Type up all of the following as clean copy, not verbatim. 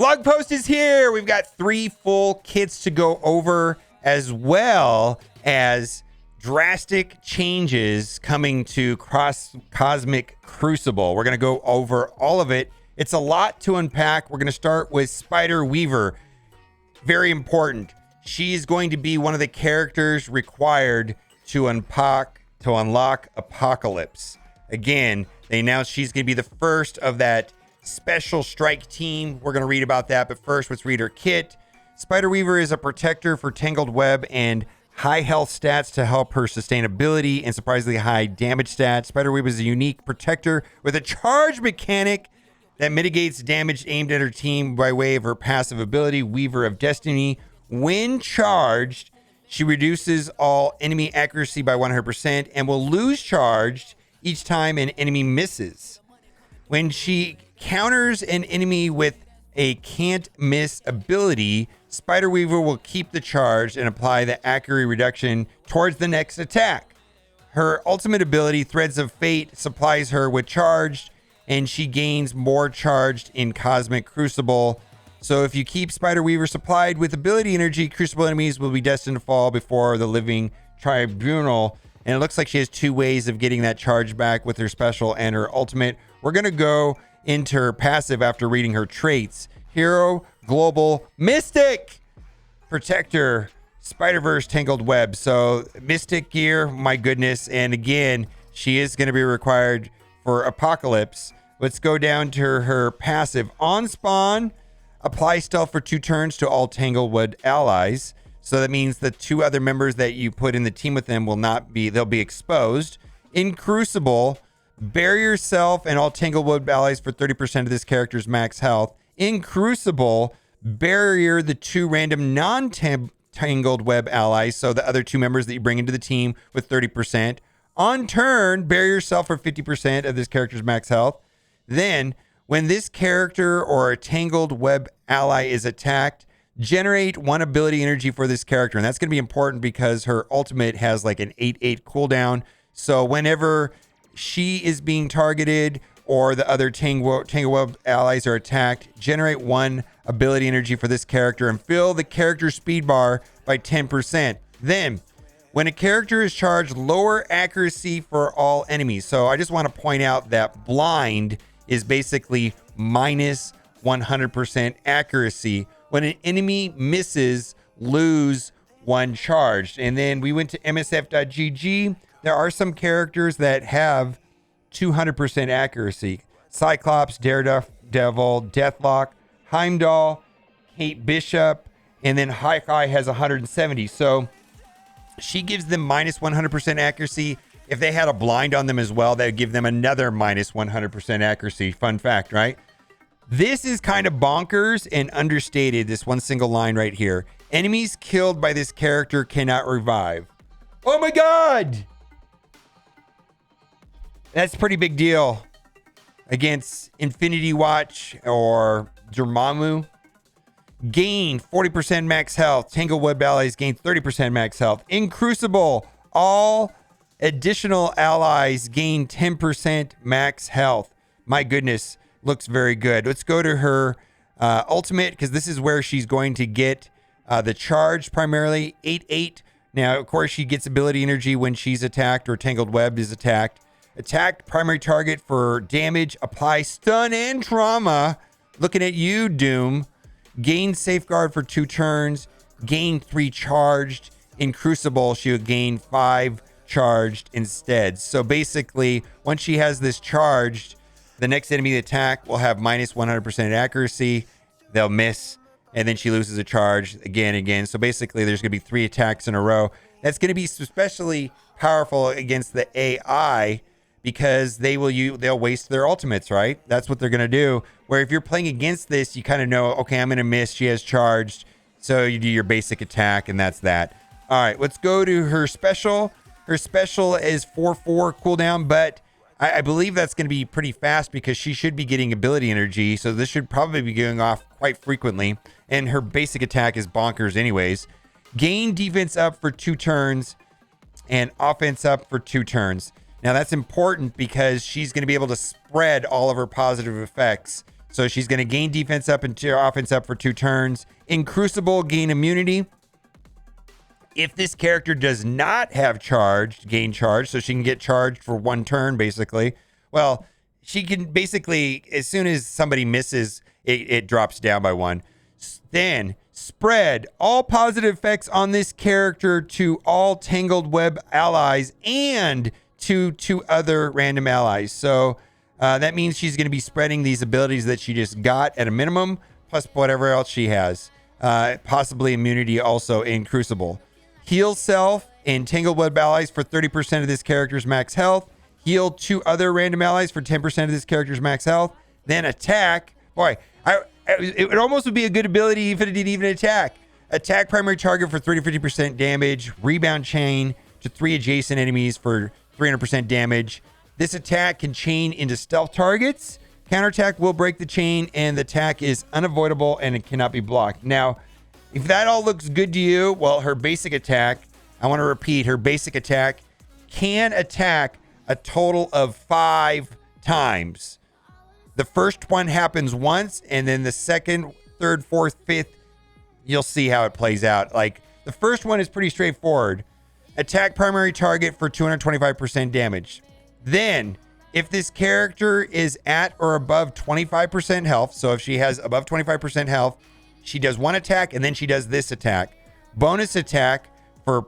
Blog post is here. We've got 3 full kits to go over, as well as drastic changes coming to Cosmic Crucible. We're going to go over all of it. It's a lot to unpack. We're going to start with Spider Weaver. Very important. She's going to be one of the characters required to unlock Apocalypse. Again, they announced she's going to be the first of that special strike team. We're going to read about that, but first, let's read her kit. Spider Weaver is a protector for Tangled Web and high health stats to help her sustainability and surprisingly high damage stats. Spider Weaver is a unique protector with a charge mechanic that mitigates damage aimed at her team by way of her passive ability, Weaver of Destiny. When charged, she reduces all enemy accuracy by 100% and will lose charged each time an enemy misses. When she counters an enemy with a can't miss ability, Spider Weaver will keep the charge and apply the accuracy reduction towards the next attack. Her ultimate ability, Threads of Fate, supplies her with charged, and she gains more charged in Cosmic Crucible. So if you keep Spider Weaver supplied with ability energy, Crucible enemies will be destined to fall before the living tribunal. And it looks like she has 2 ways of getting that charge back with her special and her ultimate. We're going to go into her passive after reading her traits. Hero, Global, Mystic, Protector, Spider-Verse, Tangled Web. So Mystic gear, my goodness. And again, she is going to be required for Apocalypse. Let's go down to her passive. On spawn, apply stealth for 2 turns to all Tangled Web allies. So that means the 2 other members that you put in the team with them they'll be exposed. In Crucible, bury yourself and all Tangled Web allies for 30% of this character's max health. In Crucible, barrier the 2 random non-Tangled Web allies, so the other 2 members that you bring into the team with 30%. On turn, bury yourself for 50% of this character's max health. Then, when this character or a Tangled Web ally is attacked, generate 1 ability energy for this character. And that's going to be important because her ultimate has like an 8/8 cooldown. So whenever she is being targeted or the other Tangled Web allies are attacked, generate 1 ability energy for this character and fill the character speed bar by 10%. Then, when a character is charged, lower accuracy for all enemies. So I just want to point out that blind is basically minus 100% accuracy. When an enemy misses, lose 1 charged. And then we went to msf.gg. There are some characters that have 200% accuracy. Cyclops, Daredevil, Deathlock, Heimdall, Kate Bishop, and then Hawkeye has 170. So she gives them minus 100% accuracy. If they had a blind on them as well, that would give them another minus 100% accuracy. Fun fact, right? This is kind of bonkers and understated, this one single line right here. Enemies killed by this character cannot revive. Oh my God! That's a pretty big deal against Infinity Watch or Dormammu. Gain 40% max health. Tangled Web allies gain 30% max health. In Crucible, all additional allies gain 10% max health. My goodness, looks very good. Let's go to her ultimate, because this is where she's going to get the charge primarily. 8/8. Now, of course, she gets ability energy when she's attacked or Tangled Web is attacked. Attacked primary target for damage. Apply stun and trauma. Looking at you, Doom. Gain safeguard for 2 turns. Gain 3 charged. In Crucible, she would gain 5 charged instead. So basically, once she has this charged, the next enemy attack will have minus 100% accuracy. They'll miss, and then she loses a charge again and again. So basically, there's going to be 3 attacks in a row. That's going to be especially powerful against the AI because they'll waste their ultimates, right? That's what they're going to do. Where if you're playing against this, you kind of know, okay, I'm going to miss. She has charged. So you do your basic attack, and that's that. All right, let's go to her special. Her special is 4/4 cooldown, but I believe that's going to be pretty fast because she should be getting ability energy. So this should probably be going off quite frequently. And her basic attack is bonkers anyways. Gain defense up for 2 turns and offense up for 2 turns. Now that's important because she's going to be able to spread all of her positive effects. So she's going to gain defense up and offense up for 2 turns. In Crucible, gain immunity. If this character does not have charged, gain charge, so she can get charged for 1 turn, basically. Well, she can basically, as soon as somebody misses, it drops down by 1. Then spread all positive effects on this character to all Tangled Web allies and to 2 other random allies. So that means she's going to be spreading these abilities that she just got at a minimum, plus whatever else she has. Possibly immunity also in Crucible. Heal self and Tangled Web allies for 30% of this character's max health. Heal 2 other random allies for 10% of this character's max health. Then attack. Boy, it almost would be a good ability if it didn't even attack. Attack primary target for 30-50% damage. Rebound chain to 3 adjacent enemies for 300% damage. This attack can chain into stealth targets. Counterattack will break the chain, and the attack is unavoidable and it cannot be blocked. Now, if that all looks good to you, well, her basic attack, I want to repeat, her basic attack can attack a total of 5 times. The first one happens once, and then the second, third, fourth, fifth, you'll see how it plays out. Like, the first one is pretty straightforward. Attack primary target for 225% damage. Then, if this character is at or above 25% health, so if she has above 25% health, she does 1 attack, and then she does this attack. Bonus attack for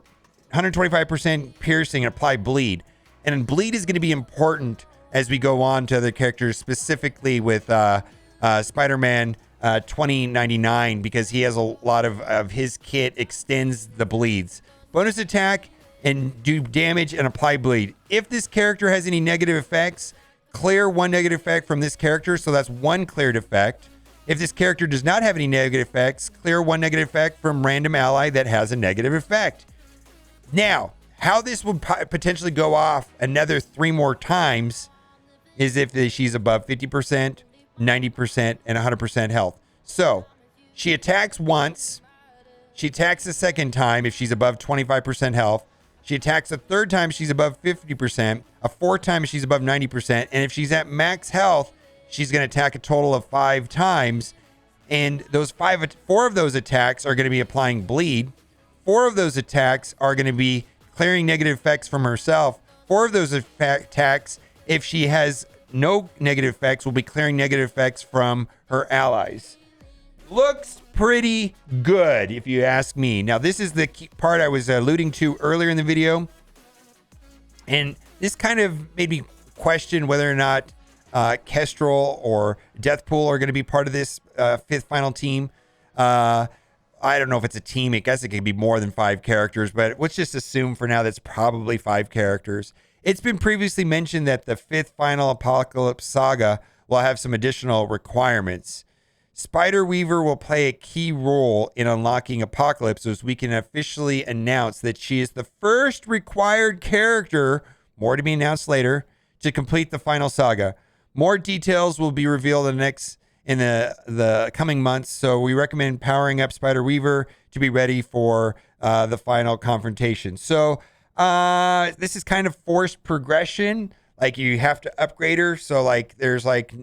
125% piercing and apply bleed. And bleed is going to be important as we go on to other characters, specifically with Spider-Man 2099, because he has a lot of his kit extends the bleeds. Bonus attack and do damage and apply bleed. If this character has any negative effects, clear 1 negative effect from this character, so that's 1 cleared effect. If this character does not have any negative effects, clear 1 negative effect from random ally that has a negative effect. Now, how this would potentially go off another 3 more times is if she's above 50%, 90%, and 100% health. So, she attacks once. She attacks a second time if she's above 25% health. She attacks a third time if she's above 50%, a 4th time if she's above 90%, and if she's at max health, she's going to attack a total of 5 times. And those 4 of those attacks are going to be applying bleed. 4 of those attacks are going to be clearing negative effects from herself. 4 of those attacks, if she has no negative effects, will be clearing negative effects from her allies. Looks pretty good, if you ask me. Now, this is the key part I was alluding to earlier in the video. And this kind of made me question whether or not Kestrel or Deathpool are going to be part of this 5th final team. I don't know if it's a team. I guess it could be more than 5 characters, but let's just assume for now that's probably 5 characters. It's been previously mentioned that the 5th final Apocalypse Saga will have some additional requirements. Spider-Weaver will play a key role in unlocking Apocalypse, as we can officially announce that she is the first required character, more to be announced later, to complete the final saga. More details will be revealed in the coming months, so we recommend powering up Spider-Weaver to be ready for the final confrontation. So this is kind of forced progression. Like, you have to upgrade her, so like there's like,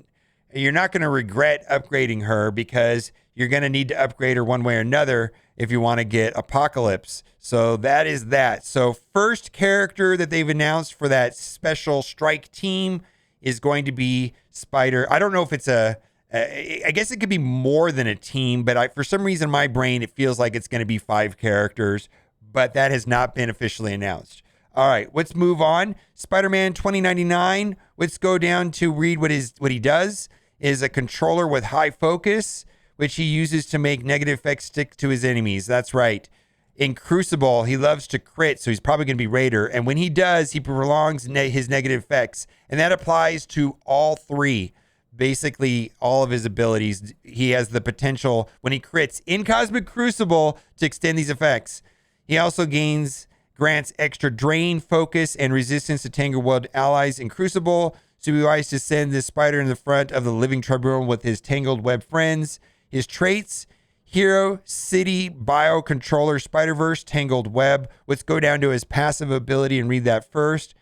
you're not going to regret upgrading her, because you're going to need to upgrade her one way or another if you want to get Apocalypse. So that is that. So first character that they've announced for that special strike team is going to be Spider. I don't know if it's I guess it could be more than a team, but for some reason in my brain, it feels like it's going to be 5 characters, but that has not been officially announced. All right, let's move on. Spider-Man 2099. Let's go down to read what he does. Is a controller with high focus, which he uses to make negative effects stick to his enemies. That's right. In Crucible, he loves to crit, so he's probably going to be Raider. And when he does, he prolongs his negative effects. And that applies to all 3. Basically, all of his abilities. He has the potential, when he crits in Cosmic Crucible, to extend these effects. He also grants extra drain, focus, and resistance to Tangled Web allies in Crucible. So be wise to send this spider in the front of the living tribunal with his Tangled Web friends. His traits: Hero, City, Bio, Controller, Spider-Verse, Tangled Web. Let's go down to his passive ability and read that first.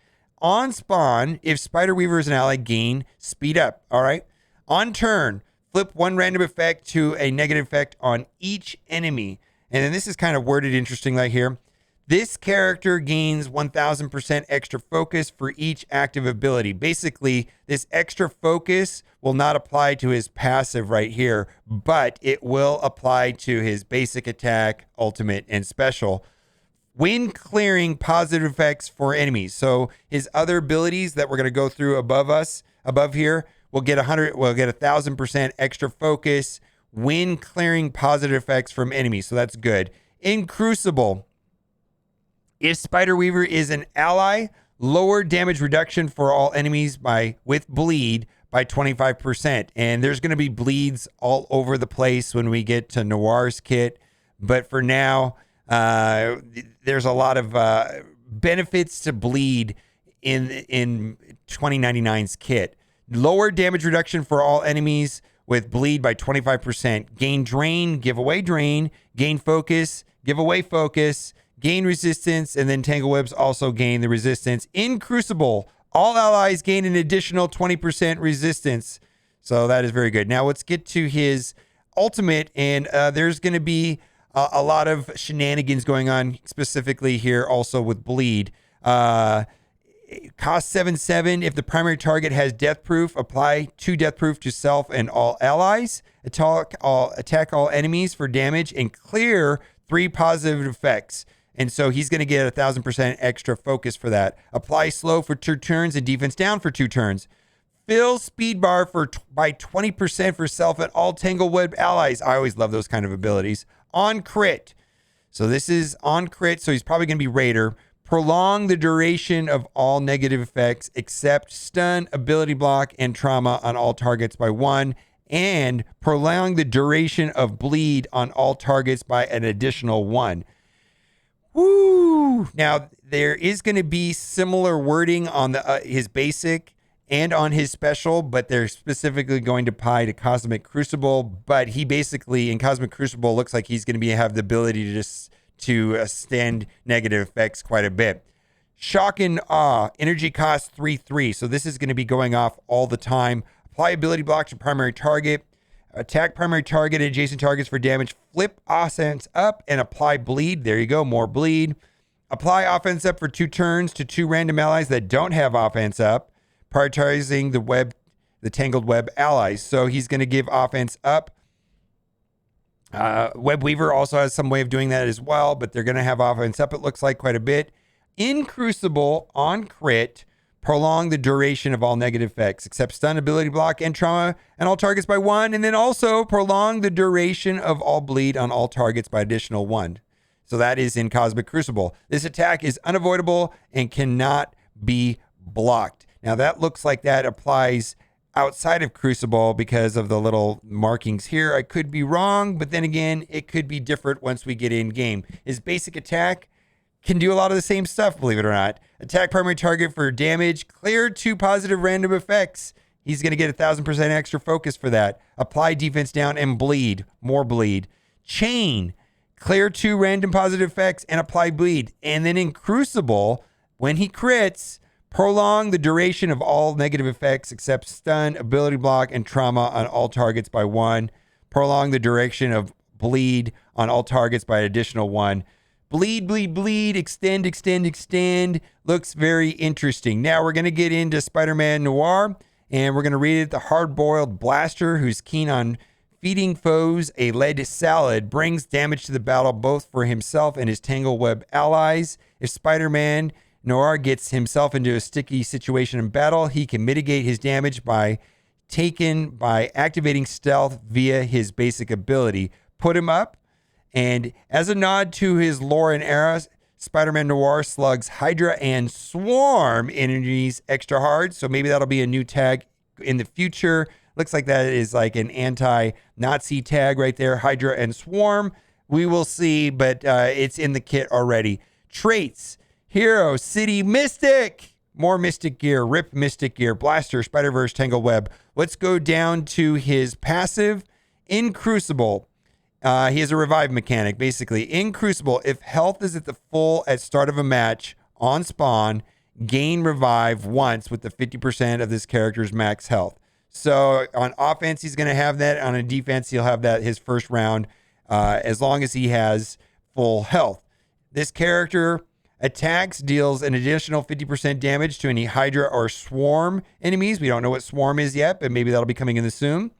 On spawn, if Spider-Weaver is an ally, gain Speed Up. All right. On turn, Flip one random effect to a negative effect on each enemy. And then this is kind of worded interesting right here. This character gains 1000% extra focus for each active ability. Basically, this extra focus will not apply to his passive right here, but it will apply to his basic attack, ultimate, and special when clearing positive effects for enemies. So his other abilities that we're going to go through above here, will get 1000% extra focus when clearing positive effects from enemies. So that's good. In Crucible, if Spider Weaver is an ally, lower damage reduction for all enemies with bleed by 25%. And there's going to be bleeds all over the place when we get to Noir's kit. But for now, there's a lot of benefits to bleed in 2099's kit. Lower damage reduction for all enemies with bleed by 25%. Gain drain, give away drain. Gain focus, give away focus. Gain resistance, and then Tangled Webs also gain the resistance. In Crucible, all allies gain an additional 20% resistance. So that is very good. Now let's get to his ultimate, and there's going to be a lot of shenanigans going on specifically here also with bleed. Cost 7/7. If the primary target has death proof, apply 2 death proof to self and all allies. Attack all enemies for damage and clear 3 positive effects. And so he's going to get 1000% extra focus for that. Apply slow for 2 turns and defense down for 2 turns. Fill speed bar by 20% for self and all Tangled Web allies. I always love those kind of abilities. On crit. So this is on crit, so he's probably going to be Raider. Prolong the duration of all negative effects except stun, ability block, and trauma on all targets by 1. And prolong the duration of bleed on all targets by an additional 1. Woo! Now, there is going to be similar wording on his basic and on his special, but they're specifically going to apply to Cosmic Crucible. But he basically, in Cosmic Crucible, looks like he's going to have the ability to stand negative effects quite a bit. Shock and Awe, energy cost 3/3. So this is going to be going off all the time. Apply ability block to primary target. Attack primary target and adjacent targets for damage. Flip offense up and apply bleed. There you go, more bleed. Apply offense up for 2 turns to 2 random allies that don't have offense up, prioritizing the Tangled Web allies. So he's going to give offense up. Web Weaver also has some way of doing that as well, but they're going to have offense up, it looks like, quite a bit. In Crucible, on crit, prolong the duration of all negative effects, except stun, ability block, and trauma, and all targets by 1. And then also prolong the duration of all bleed on all targets by additional 1. So that is in Cosmic Crucible. This attack is unavoidable and cannot be blocked. Now that looks like that applies outside of Crucible because of the little markings here. I could be wrong, but then again, it could be different once we get in game. His basic attack can do a lot of the same stuff, believe it or not. Attack primary target for damage. Clear 2 positive random effects. He's going to get 1000% extra focus for that. Apply defense down and bleed. More bleed. Chain. Clear 2 random positive effects and apply bleed. And then in Crucible, when he crits, prolong the duration of all negative effects except stun, ability block, and trauma on all targets by 1. Prolong the duration of bleed on all targets by an additional 1. Bleed, bleed, bleed, extend, extend, extend. Looks very interesting. Now we're going to get into Spider-Man Noir, and we're going to read it. The hard-boiled blaster who's keen on feeding foes a lead salad brings damage to the battle both for himself and his Tangled Web allies. If Spider-Man Noir gets himself into a sticky situation in battle, he can mitigate his damage by activating stealth via his basic ability. Put him up. And as a nod to his lore and era, Spider-Man Noir slugs Hydra and Swarm enemies extra hard. So maybe that'll be a new tag in the future. Looks like that is like an anti-Nazi tag right there. Hydra and Swarm. We will see, but it's in the kit already. Traits. Hero, City, Mystic. More Mystic gear. Rip Mystic gear. Blaster, Spider-Verse, Tangled Web. Let's go down to his passive. In Crucible. He has a revive mechanic, basically. In Crucible, if health is at the full at start of a match, on spawn, gain revive once with the 50% of this character's max health. So on offense, he's going to have that. On a defense, he'll have that his first round, as long as he has full health. This character attacks, deals an additional 50% damage to any Hydra or Swarm enemies. We don't know what Swarm is yet, but maybe that'll be coming in the soon.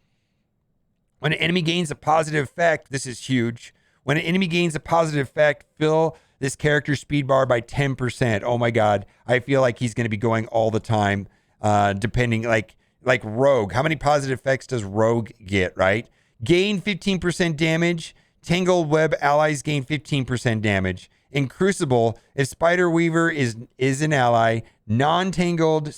When an enemy gains a positive effect, this is huge. When an enemy gains a positive effect, fill this character's speed bar by 10%. Oh my God. I feel like he's going to be going all the time, depending, like Rogue. How many positive effects does Rogue get, right? Gain 15% damage. Tangled web allies gain 15% damage. In Crucible, if Spider Weaver is an ally, non-tangled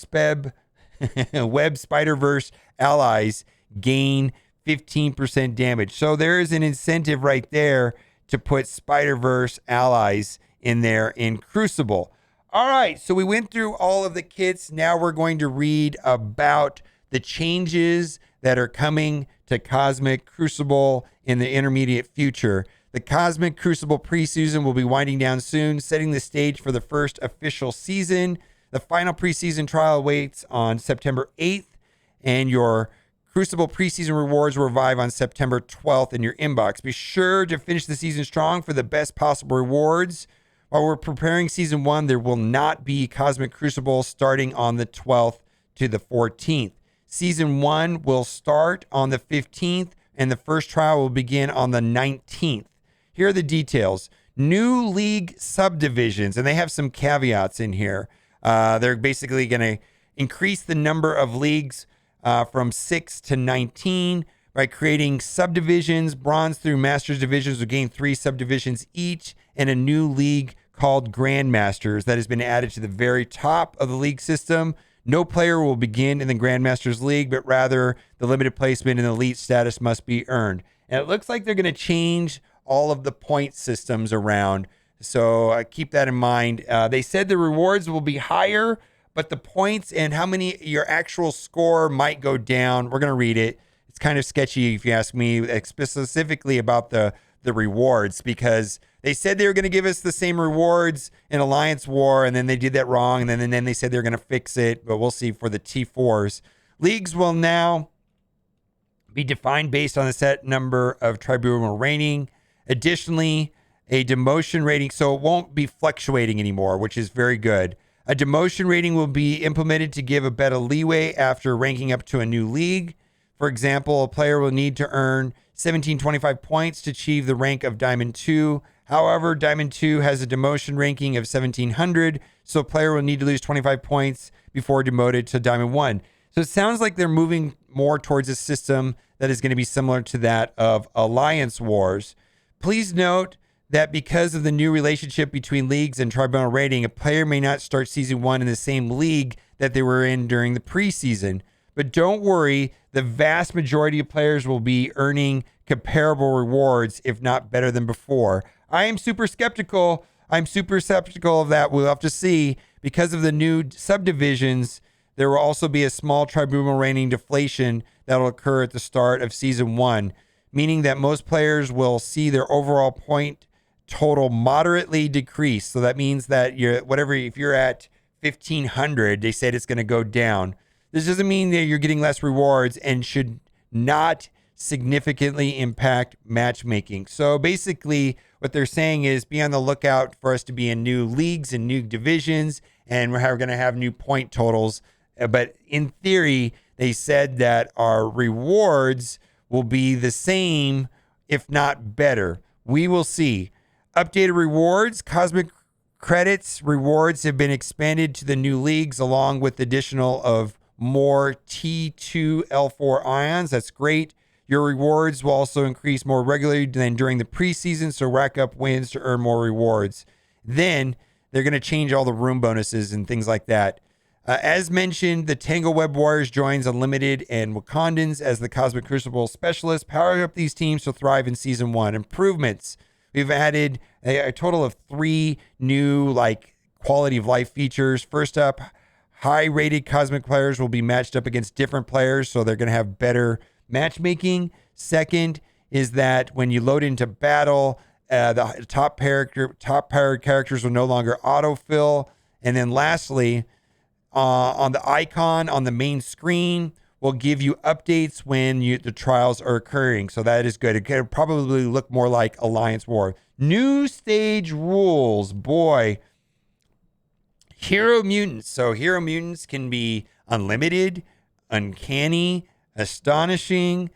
web Spider-Verse allies gain 15% damage. So there is an incentive right there to put Spider-Verse allies in there in Crucible. All right, so we went through all of the kits. Now we're going to read about the changes that are coming to Cosmic Crucible in the intermediate future. The Cosmic Crucible preseason will be winding down soon, setting the stage for the first official season. The final preseason trial awaits on September 8th, and your Crucible preseason rewards will revive on September 12th in your inbox. Be sure to finish the season strong for the best possible rewards. While we're preparing season 1, there will not be Cosmic Crucible starting on the 12th to the 14th. Season 1 will start on the 15th, and the first trial will begin on the 19th. Here are the details. New league subdivisions, and they have some caveats in here. They're basically going to increase the number of leagues from 6 to 19 by creating subdivisions. Bronze through Masters divisions will gain 3 subdivisions each, and a new league called Grandmasters that has been added to the very top of the league system. No player will begin in the Grandmasters League, but rather the limited placement and elite status must be earned. And it looks like they're going to change all of the point systems around. So keep that in mind. They said the rewards will be higher, but the points and how many your actual score might go down. We're going to read it. It's kind of sketchy if you ask me, specifically about the rewards, because they said they were going to give us the same rewards in Alliance War, and then they did that wrong, and then they said they're going to fix it, but we'll see for the T4s. Leagues will now be defined based on the set number of tribunal rating. Additionally, a demotion rating, so it won't be fluctuating anymore, which is very good. A demotion rating will be implemented to give a better leeway after ranking up to a new league. For example, a player will need to earn 1725 points to achieve the rank of Diamond 2. However, Diamond 2 has a demotion ranking of 1700, so a player will need to lose 25 points before demoted to Diamond 1. So it sounds like they're moving more towards a system that is going to be similar to that of Alliance Wars. Please note that because of the new relationship between leagues and tribunal rating, a player may not start season 1 in the same league that they were in during the preseason. But don't worry, the vast majority of players will be earning comparable rewards, if not better than before. I am super skeptical. I'm super skeptical of that. We'll have to see. Because of the new subdivisions, there will also be a small tribunal rating deflation that will occur at the start of season 1, meaning that most players will see their overall point total moderately decrease. So that means that if you're at 1500, they said it's going to go down. This doesn't mean that you're getting less rewards and should not significantly impact matchmaking. So basically what they're saying is be on the lookout for us to be in new leagues and new divisions, and we're going to have new point totals. But in theory, they said that our rewards will be the same, if not better. We will see. Updated rewards, Cosmic Credits rewards have been expanded to the new leagues along with additional of more T2L4 ions. That's great. Your rewards will also increase more regularly than during the preseason, so rack up wins to earn more rewards. Then they're going to change all the room bonuses and things like that. As mentioned, the Tangled Web Warriors joins Unlimited and Wakandans as the Cosmic Crucible specialists, powering up these teams to thrive in Season 1. Improvements. We've added a total of 3 new quality of life features. First up, high-rated Cosmic players will be matched up against different players, so they're going to have better matchmaking. Second is that when you load into battle, the top-powered characters will no longer autofill. And then lastly, on the icon on the main screen will give you updates when the trials are occurring. So that is good. It could probably look more like Alliance War. New stage rules. Boy. Hero mutants. So hero mutants can be unlimited, uncanny, astonishing,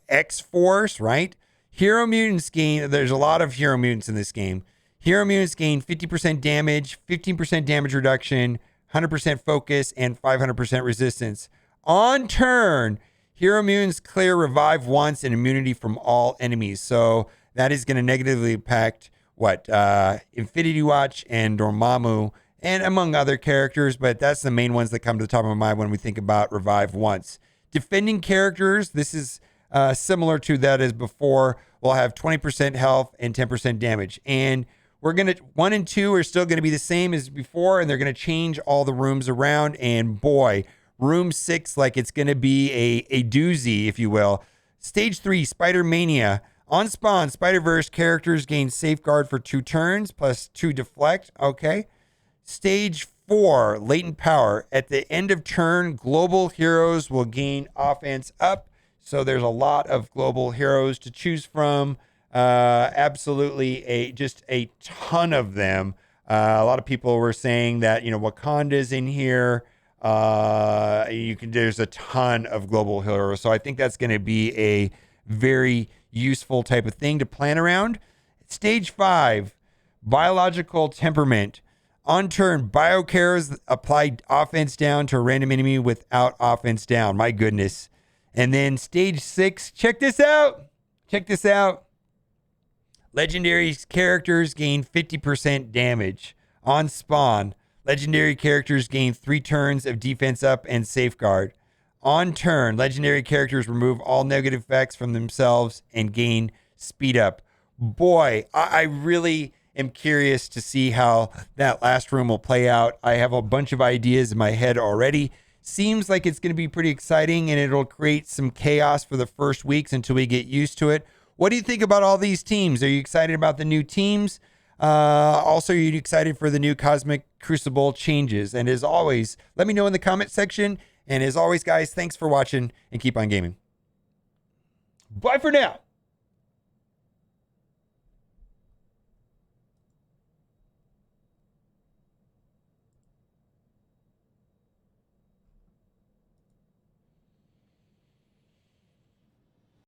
X-Force, right? Hero mutants gain, there's a lot of hero mutants in this game. Hero mutants gain 50% damage, 15% damage reduction, 100% focus, and 500% resistance. On turn, hero mutants clear revive once and immunity from all enemies. So that is going to negatively impact Infinity Watch and Dormammu, and among other characters, but that's the main ones that come to the top of my mind when we think about revive once. Defending characters, this is similar to that as before. We'll have 20% health and 10% damage. And we're going to, 1 and 2 are still going to be the same as before, and they're going to change all the rooms around. And boy, room 6, like it's going to be a doozy, if you will. Stage 3, Spider Mania. On spawn, Spider-Verse characters gain safeguard for 2 turns plus 2 deflect. Okay. Stage 4, latent power. At the end of turn, global heroes will gain offense up. So there's a lot of global heroes to choose from. Absolutely just a ton of them. A lot of people were saying that, Wakanda's in here. There's a ton of global heroes. So I think that's going to be a very useful type of thing to plan around. Stage 5, biological temperament. On turn, biocares apply offense down to a random enemy without offense down. My goodness. And then stage 6, check this out. Legendary characters gain 50% damage. On spawn, legendary characters gain 3 turns of defense up and safeguard. On turn, legendary characters remove all negative effects from themselves and gain speed up. Boy, I really am curious to see how that last room will play out. I have a bunch of ideas in my head already. Seems like it's going to be pretty exciting, and it'll create some chaos for the first weeks until we get used to it. What do you think about all these teams? Are you excited about the new teams? Also, are you excited for the new Cosmic Crucible changes? And as always, let me know in the comment section. And as always, guys, thanks for watching and keep on gaming. Bye for now.